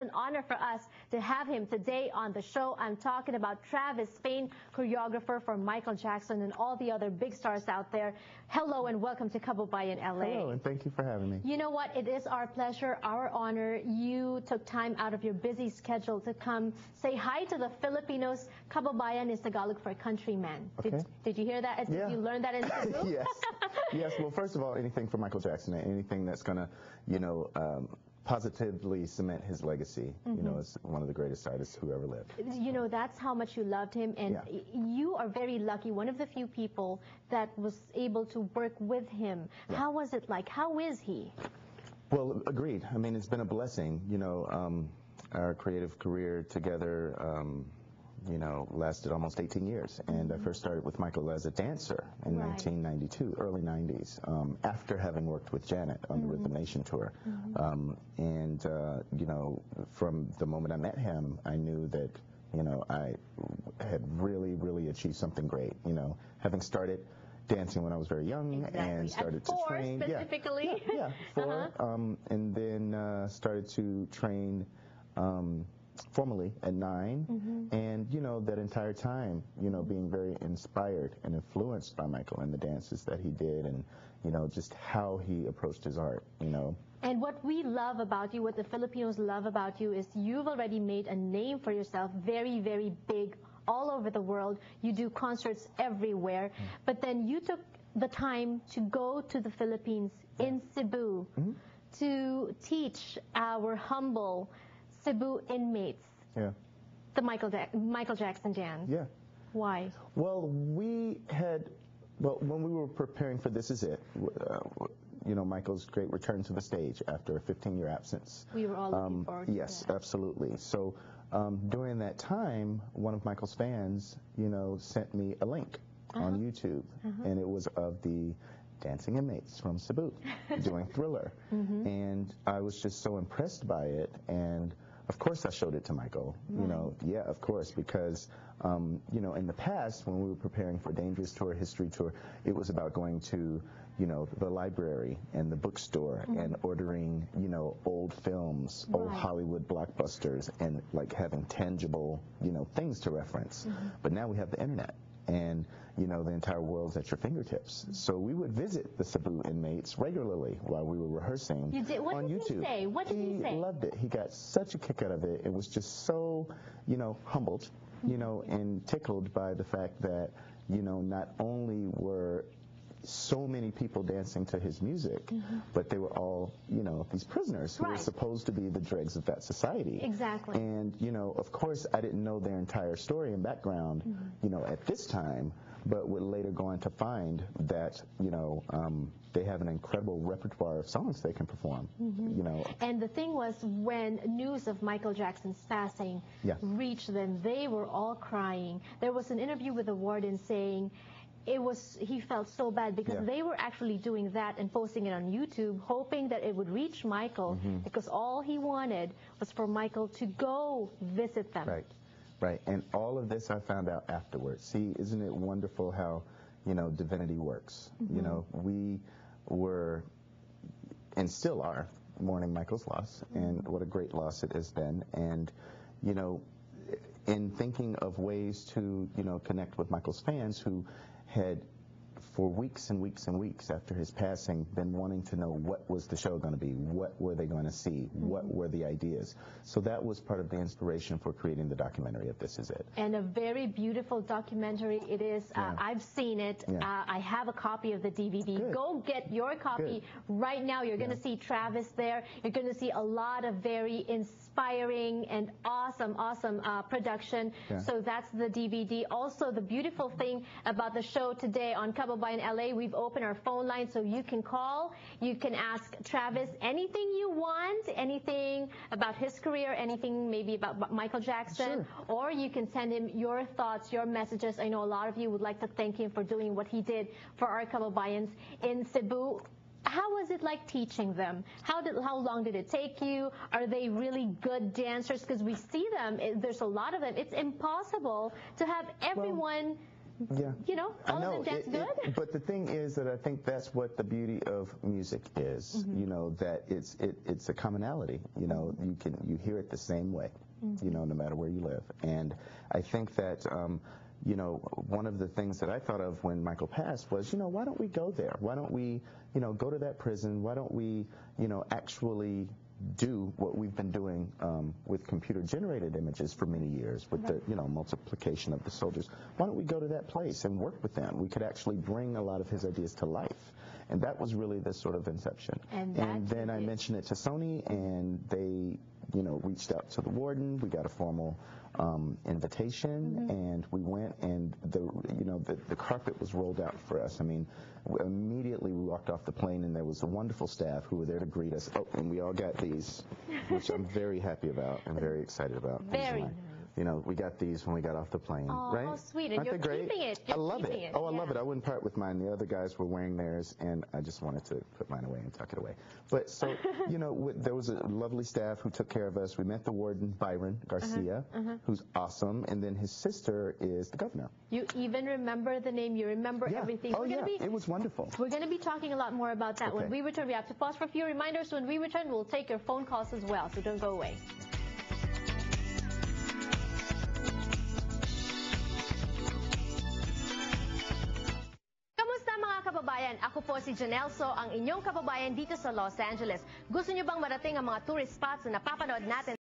An honor for us to have him today on the show. I'm talking about Travis Payne, choreographer for Michael Jackson and all the other big stars out there. Hello and welcome to Kababayan, LA. Hello, and thank you for having me. You know what? It is our pleasure, our honor. You took time out of your busy schedule to come say hi to the Filipinos. Kababayan is Tagalog for countryman. Okay. Did you hear that? Yeah. Did you learn that in Cebu? Yes. Yes. Well, first of all, anything for Michael Jackson, anything that's going to, positively cement his legacy, as one of the greatest artists who ever lived. You know, that's how much you loved him, and you are very lucky, one of the few people that was able to work with him. Yeah. How was it like? How is he? Well, agreed. I mean, it's been a blessing. Our creative career together, lasted almost 18 years. And I first started with Michael as a dancer in 1992, early 90s, after having worked with Janet on the Rhythm Nation tour. From the moment I met him, I knew that, I had really, really achieved something great, having started dancing when I was very young and started to train. Specifically. Yeah, 4. And then started to train formally at 9, and that entire time, being very inspired and influenced by Michael and the dances that he did, and just how he approached his art. And what we love about you, what the Filipinos love about you, is you've already made a name for yourself, very, very big, all over the world. You do concerts everywhere, but then you took the time to go to the Philippines in Cebu to teach our humble Cebu inmates the Michael Jackson dance. Yeah. Why? Well, when we were preparing for This Is It, Michael's great return to the stage after a 15-year absence. We were all looking forward to that. Yes, absolutely. So during that time, one of Michael's fans, sent me a link on YouTube, and it was of the dancing inmates from Cebu doing Thriller. And I was just so impressed by it, and of course I showed it to Michael, of course, because, in the past when we were preparing for Dangerous Tour, History Tour, it was about going to, the library and the bookstore and ordering, old films, old Hollywood blockbusters, and like having tangible, things to reference. But now we have the internet. And, the entire world's at your fingertips. So we would visit the Cebu inmates regularly while we were rehearsing on YouTube. What did he say? He loved it. He got such a kick out of it. It was just so, humbled, and tickled by the fact that, not only were so many people dancing to his music, but they were all, these prisoners who were supposed to be the dregs of that society. Exactly. And, of course, I didn't know their entire story and background, at this time, but would later go on to find that, they have an incredible repertoire of songs they can perform, And the thing was, when news of Michael Jackson's passing reached them, they were all crying. There was an interview with the warden saying, he felt so bad because they were actually doing that and posting it on YouTube, hoping that it would reach Michael, because all he wanted was for Michael to go visit them. Right. And all of this I found out afterwards. See, isn't it wonderful how, divinity works? We were, and still are, mourning Michael's loss, and what a great loss it has been. And, in thinking of ways to, connect with Michael's fans who had, for weeks and weeks and weeks after his passing, been wanting to know what was the show going to be, what were they going to see, what were the ideas. So that was part of the inspiration for creating the documentary of This Is It. And a very beautiful documentary it is. I've seen it. I have a copy of the DVD. Good. Go get your copy right now. You're going to see Travis there. You're going to see a lot of very inspiring and awesome production. So that's the DVD. Also, the beautiful thing about the show today on Kababayan LA, we've opened our phone line so you can call. You can ask Travis anything you want, anything about his career, anything maybe about Michael Jackson, or you can send him your thoughts, your messages. I know a lot of you would like to thank him for doing what he did for our Kababayans in Cebu. How was it like teaching them? How long did it take you? Are they really good dancers? Because we see them, there's a lot of them. It's impossible to have everyone You know, all of them dance good. But the thing is that I think that's what the beauty of music is. You know, that it's a commonality. You know, you hear it the same way. You know, no matter where you live. And I think that you know, one of the things that I thought of when Michael passed was, you know, why don't we go there? Why don't we, you know, go to that prison? Why don't we, you know, actually do what we've been doing with computer-generated images for many years, with the, you know, multiplication of the soldiers. Why don't we go to that place and work with them? We could actually bring a lot of his ideas to life. And that was really the sort of inception. And then I mentioned it to Sony, and they, you know, reached out to the warden. We got a formal invitation, and we went, and the carpet was rolled out for us. I mean, immediately we walked off the plane, and there was a wonderful staff who were there to greet us. Oh, and we all got these, which I'm very happy about and very excited about. Very nice. You know, we got these when we got off the plane, right? Oh, sweet. And you're keeping it. I love it. Oh, I love it. I wouldn't part with mine. The other guys were wearing theirs, and I just wanted to put mine away and tuck it away. But so, you know, there was a lovely staff who took care of us. We met the warden, Byron Garcia, who's awesome, and then his sister is the governor. You even remember the name. You remember everything. Oh, it was wonderful. We're going to be talking a lot more about that when we return. We have to pause for a few reminders. When we return, we'll take your phone calls as well, so don't go away. Kababayan, ako po si Janelso, ang inyong kababayan dito sa Los Angeles. Gusto nyo bang marating ang mga tourist spots na napapanood natin